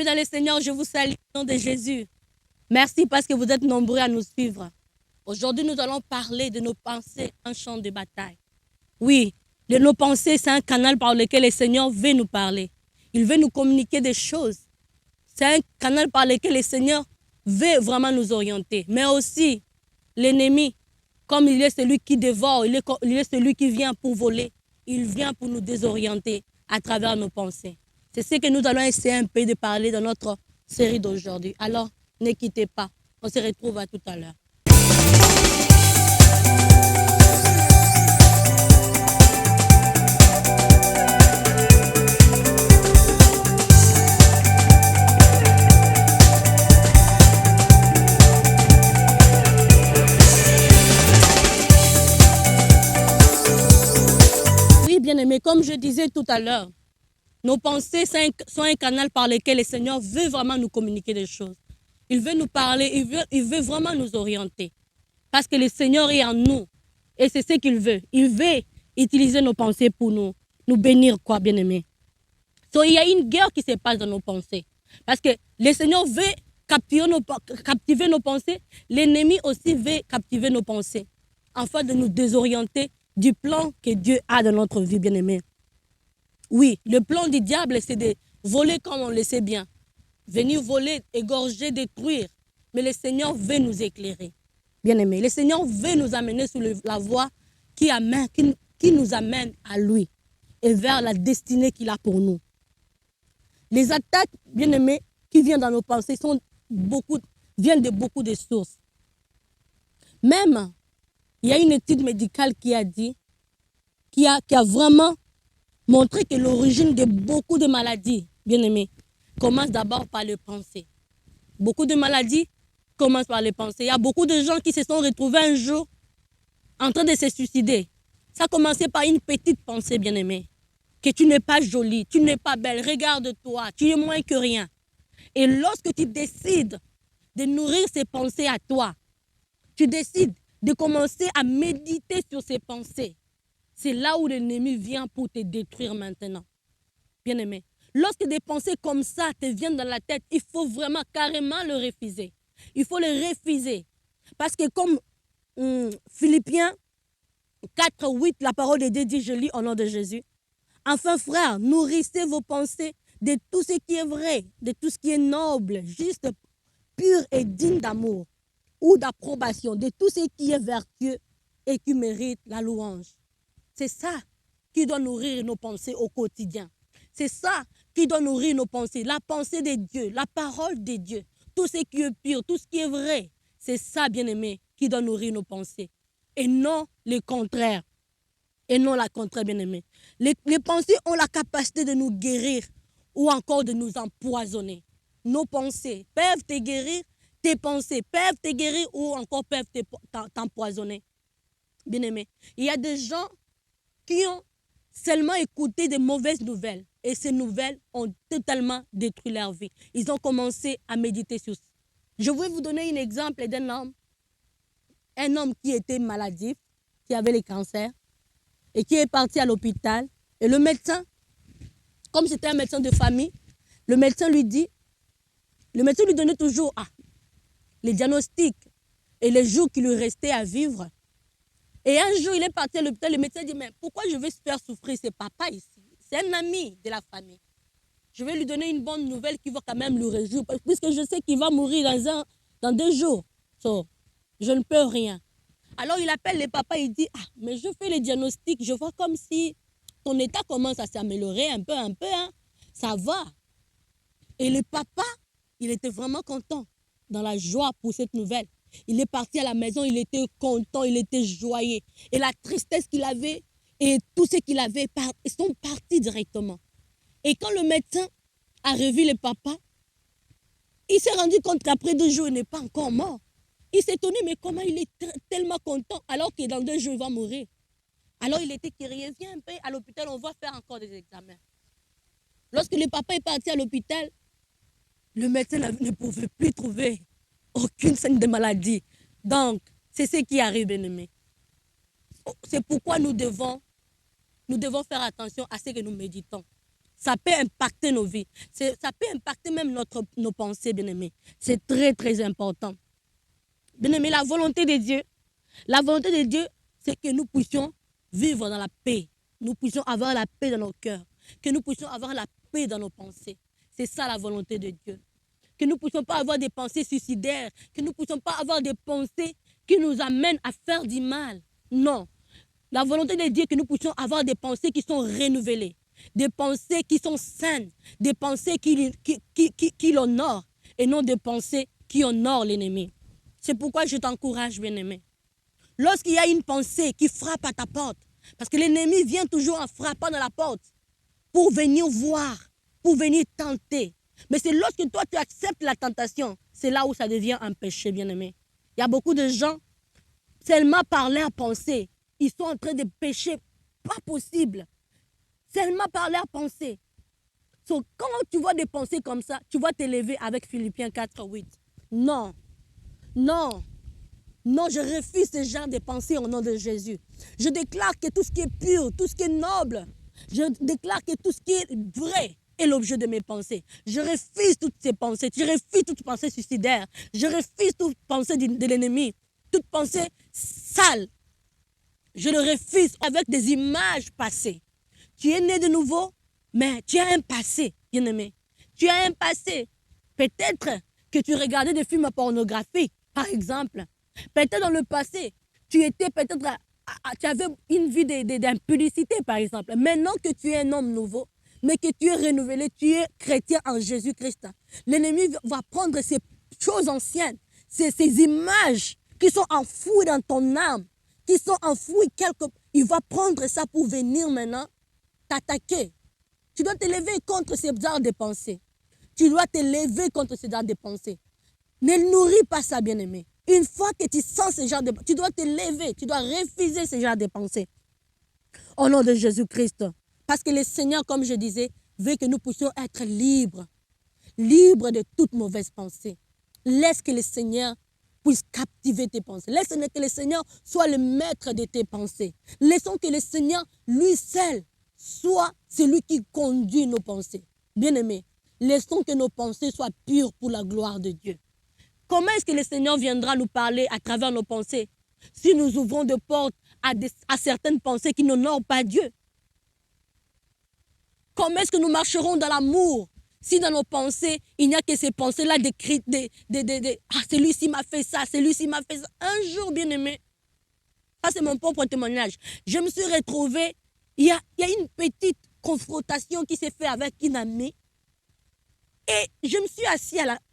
Bien-aimés dans le Seigneur, je vous salue au nom de Jésus. Merci parce que vous êtes nombreux à nous suivre. Aujourd'hui, nous allons parler de nos pensées, un champ de bataille. Oui, de nos pensées, c'est un canal par lequel le Seigneur veut nous parler. Il veut nous communiquer des choses. C'est un canal par lequel le Seigneur veut vraiment nous orienter. Mais aussi, l'ennemi, comme il est celui qui dévore, il est celui qui vient pour voler, il vient pour nous désorienter à travers nos pensées. C'est ce que nous allons essayer un peu de parler dans notre série d'aujourd'hui. Alors, ne quittez pas. On se retrouve à tout à l'heure. Oui, bien-aimés, comme je disais tout à l'heure, nos pensées sont un canal par lequel le Seigneur veut vraiment nous communiquer des choses. Il veut nous parler, il veut vraiment nous orienter. Parce que le Seigneur est en nous. Et c'est ce qu'il veut. Il veut utiliser nos pensées pour nous bénir, quoi, bien-aimés. Donc, il y a une guerre qui se passe dans nos pensées. Parce que le Seigneur veut captiver nos pensées. L'ennemi aussi veut captiver nos pensées. Afin de nous désorienter du plan que Dieu a dans notre vie, bien-aimés. Oui, le plan du diable, c'est de voler comme on le sait bien. Venir voler, égorger, détruire. Mais le Seigneur veut nous éclairer. Bien-aimés, le Seigneur veut nous amener sur la voie qui nous amène à lui et vers la destinée qu'il a pour nous. Les attaques, bien-aimés, qui viennent dans nos pensées viennent de beaucoup de sources. Même, il y a une étude médicale qui a dit, qui a vraiment montré que l'origine de beaucoup de maladies, bien-aimés, commence d'abord par les pensées. Beaucoup de maladies commencent par les pensées. Il y a beaucoup de gens qui se sont retrouvés un jour en train de se suicider. Ça a commencé par une petite pensée, bien-aimée, que tu n'es pas jolie, tu n'es pas belle, regarde-toi, tu es moins que rien. Et lorsque tu décides de nourrir ces pensées à toi, tu décides de commencer à méditer sur ces pensées, c'est là où l'ennemi vient pour te détruire maintenant. Bien-aimé, lorsque des pensées comme ça te viennent dans la tête, il faut vraiment carrément le refuser. Il faut le refuser. Parce que comme Philippiens 4:8, la parole de Dieu dit, je lis au nom de Jésus. Enfin, frères, nourrissez vos pensées de tout ce qui est vrai, de tout ce qui est noble, juste, pur et digne d'amour ou d'approbation, de tout ce qui est vertueux et qui mérite la louange. C'est ça qui doit nourrir nos pensées au quotidien. C'est ça qui doit nourrir nos pensées. La pensée de Dieu, la parole de Dieu, tout ce qui est pur, tout ce qui est vrai. C'est ça, bien-aimé, qui doit nourrir nos pensées. Et non le contraire. Et non la contraire, bien-aimé. Les pensées ont la capacité de nous guérir ou encore de nous empoisonner. Nos pensées peuvent te guérir, tes pensées peuvent te guérir ou encore peuvent t'empoisonner. Bien-aimé, il y a des gens qui ont seulement écouté de mauvaises nouvelles. Et ces nouvelles ont totalement détruit leur vie. Ils ont commencé à méditer sur ça. Je vais vous donner un exemple d'un homme. Un homme qui était maladif, qui avait le cancer, et qui est parti à l'hôpital. Et le médecin, comme c'était un médecin de famille, le médecin lui donnait toujours les diagnostics et les jours qui lui restaient à vivre. Et un jour, il est parti à l'hôpital, le médecin dit, mais pourquoi je vais faire souffrir ce papa ici? C'est un ami de la famille. Je vais lui donner une bonne nouvelle qui va quand même le réjouir, puisque je sais qu'il va mourir dans 2 jours. So, je ne peux rien. Alors, il appelle le papa, il dit, mais je fais les diagnostics, je vois comme si ton état commence à s'améliorer un peu, hein. Ça va. Et le papa, il était vraiment content, dans la joie pour cette nouvelle. Il est parti à la maison, il était content, il était joyeux. Et la tristesse qu'il avait et tout ce qu'il avait, ils sont partis directement. Et quand le médecin a revu le papa, il s'est rendu compte qu'après 2 jours, il n'est pas encore mort. Il s'est étonné, mais comment il est tellement content alors que dans 2 jours, il va mourir. Alors il était curieux, viens un peu à l'hôpital, on va faire encore des examens. Lorsque le papa est parti à l'hôpital, le médecin ne pouvait plus trouver aucune signe de maladie. Donc, c'est ce qui arrive, bien-aimé. C'est pourquoi nous devons faire attention à ce que nous méditons. Ça peut impacter nos vies. Ça peut impacter même nos pensées, bien-aimés. C'est très, très important. Bien-aimés, la volonté de Dieu, c'est que nous puissions vivre dans la paix. Nous puissions avoir la paix dans nos cœurs. Que nous puissions avoir la paix dans nos pensées. C'est ça la volonté de Dieu. Que nous ne puissions pas avoir des pensées suicidaires. Que nous ne puissions pas avoir des pensées qui nous amènent à faire du mal. Non. La volonté de Dieu, c'est que nous puissions avoir des pensées qui sont renouvelées. Des pensées qui sont saines. Des pensées qui l'honorent. Et non des pensées qui honorent l'ennemi. C'est pourquoi je t'encourage, bien-aimé. Lorsqu'il y a une pensée qui frappe à ta porte, parce que l'ennemi vient toujours en frappant dans la porte pour venir voir, pour venir tenter. Mais c'est lorsque toi tu acceptes la tentation, c'est là où ça devient un péché, bien-aimé. Il y a beaucoup de gens, seulement par leur pensée, ils sont en train de pécher, pas possible. Seulement par leur pensée. So, quand tu vois des pensées comme ça, tu vas t'élever avec Philippiens 4:8. Non, non. Non, je refuse ce genre de pensée au nom de Jésus. Je déclare que tout ce qui est pur, tout ce qui est noble, je déclare que tout ce qui est vrai est l'objet de mes pensées. Je refuse toutes ces pensées. Je refuse toute pensée suicidaire. Je refuse toute pensée de l'ennemi. Toute pensée sale. Je le refuse avec des images passées. Tu es né de nouveau, mais tu as un passé, bien-aimé. Tu as un passé. Peut-être que tu regardais des films pornographiques, par exemple. Peut-être dans le passé, tu avais une vie d'impudicité, par exemple. Maintenant que tu es un homme nouveau, mais que tu es renouvelé, tu es chrétien en Jésus-Christ. L'ennemi va prendre ces choses anciennes, ces images qui sont enfouies dans ton âme, qui sont enfouies quelque part. Il va prendre ça pour venir maintenant t'attaquer. Tu dois te lever contre ces genres de pensées. Tu dois te lever contre ces genres de pensées. Ne nourris pas ça, bien-aimé. Une fois que tu sens ce genre de pensée, tu dois te lever, tu dois refuser ce genre de pensée. Au nom de Jésus-Christ. Parce que le Seigneur, comme je disais, veut que nous puissions être libres. Libres de toute mauvaise pensée. Laisse que le Seigneur puisse captiver tes pensées. Laisse que le Seigneur soit le maître de tes pensées. Laissons que le Seigneur, lui seul, soit celui qui conduit nos pensées. Bien-aimés, laissons que nos pensées soient pures pour la gloire de Dieu. Comment est-ce que le Seigneur viendra nous parler à travers nos pensées si nous ouvrons de portes à certaines pensées qui n'honorent pas Dieu? Comment est-ce que nous marcherons dans l'amour si dans nos pensées, il n'y a que ces pensées-là celui-ci m'a fait ça, celui-ci m'a fait ça. Un jour, bien-aimé, ça c'est mon propre témoignage, je me suis retrouvée, il y a une petite confrontation qui s'est faite avec une amie et je me suis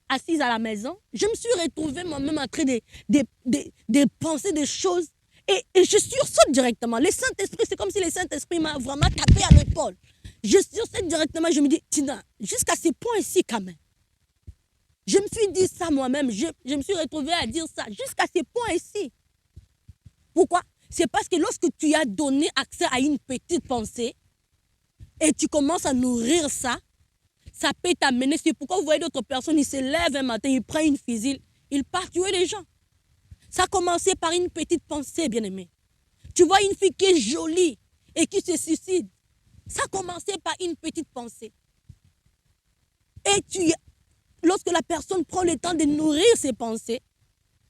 assise à la maison, je me suis retrouvée moi-même en train de penser des choses et je sursaute directement. Le Saint-Esprit, c'est comme si le Saint-Esprit m'a vraiment tapé à l'épaule. Je sursaute directement, je me dis, Tina, jusqu'à ce point-ci quand même. Je me suis dit ça moi-même, je me suis retrouvée à dire ça, jusqu'à ce point-ci. Pourquoi? C'est parce que lorsque tu as donné accès à une petite pensée et tu commences à nourrir ça, ça peut t'amener. C'est pourquoi vous voyez d'autres personnes, ils se lèvent un matin, ils prennent une fusil, ils partent tuer les gens. Ça a commencé par une petite pensée, bien-aimé. Tu vois une fille qui est jolie et qui se suicide. Ça a commencé par une petite pensée. Et lorsque la personne prend le temps de nourrir ses pensées,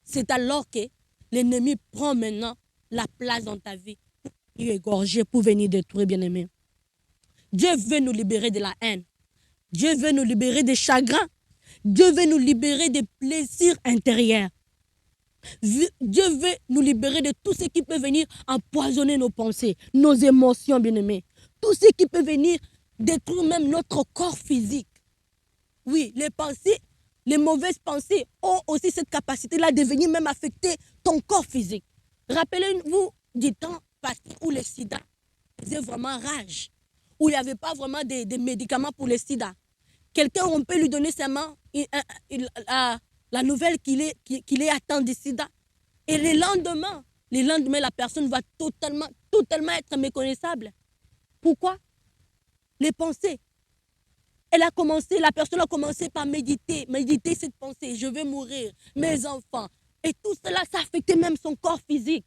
c'est alors que l'ennemi prend maintenant la place dans ta vie pour égorger, pour venir détruire, bien-aimé. Dieu veut nous libérer de la haine. Dieu veut nous libérer des chagrins. Dieu veut nous libérer des plaisirs intérieurs. Dieu veut nous libérer de tout ce qui peut venir empoisonner nos pensées, nos émotions, bien-aimés. Tout ce qui peut venir détruire même notre corps physique. Oui, les pensées, les mauvaises pensées ont aussi cette capacité-là de venir même affecter ton corps physique. Rappelez-vous du temps passé où le sida faisait vraiment rage, où il n'y avait pas vraiment de médicaments pour le sida. Quelqu'un, on peut lui donner seulement la nouvelle qu'il est atteint du sida. Et le lendemain, la personne va totalement être méconnaissable. Pourquoi? Les pensées. La personne a commencé par méditer cette pensée. Je vais mourir, mes enfants. Et tout cela, ça affectait même son corps physique.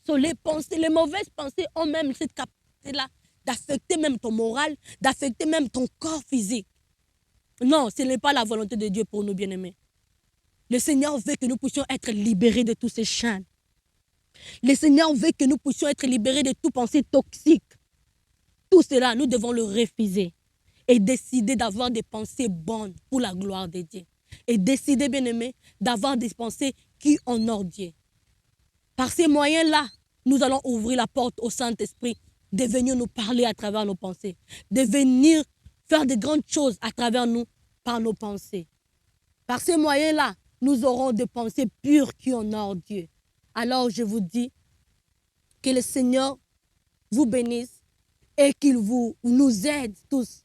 Les mauvaises pensées ont même cette capacité-là d'affecter même ton moral, d'affecter même ton corps physique. Non, ce n'est pas la volonté de Dieu pour nous, bien-aimés. Le Seigneur veut que nous puissions être libérés de tous ces chaînes. Le Seigneur veut que nous puissions être libérés de toute pensée toxique. Tout cela, nous devons le refuser et décider d'avoir des pensées bonnes pour la gloire de Dieu. Et décider, bien-aimés, d'avoir des pensées qui honorent Dieu. Par ces moyens-là, nous allons ouvrir la porte au Saint-Esprit de venir nous parler à travers nos pensées, de venir faire de grandes choses à travers nous par nos pensées. Par ces moyens-là, nous aurons des pensées pures qui honorent Dieu. Alors je vous dis que le Seigneur vous bénisse et qu'il nous aide tous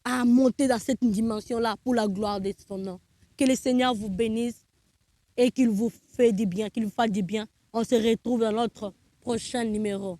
à monter dans cette dimension-là pour la gloire de son nom. Que le Seigneur vous bénisse et qu'il vous fasse du bien, qu'il vous fasse du bien. On se retrouve dans notre prochain numéro.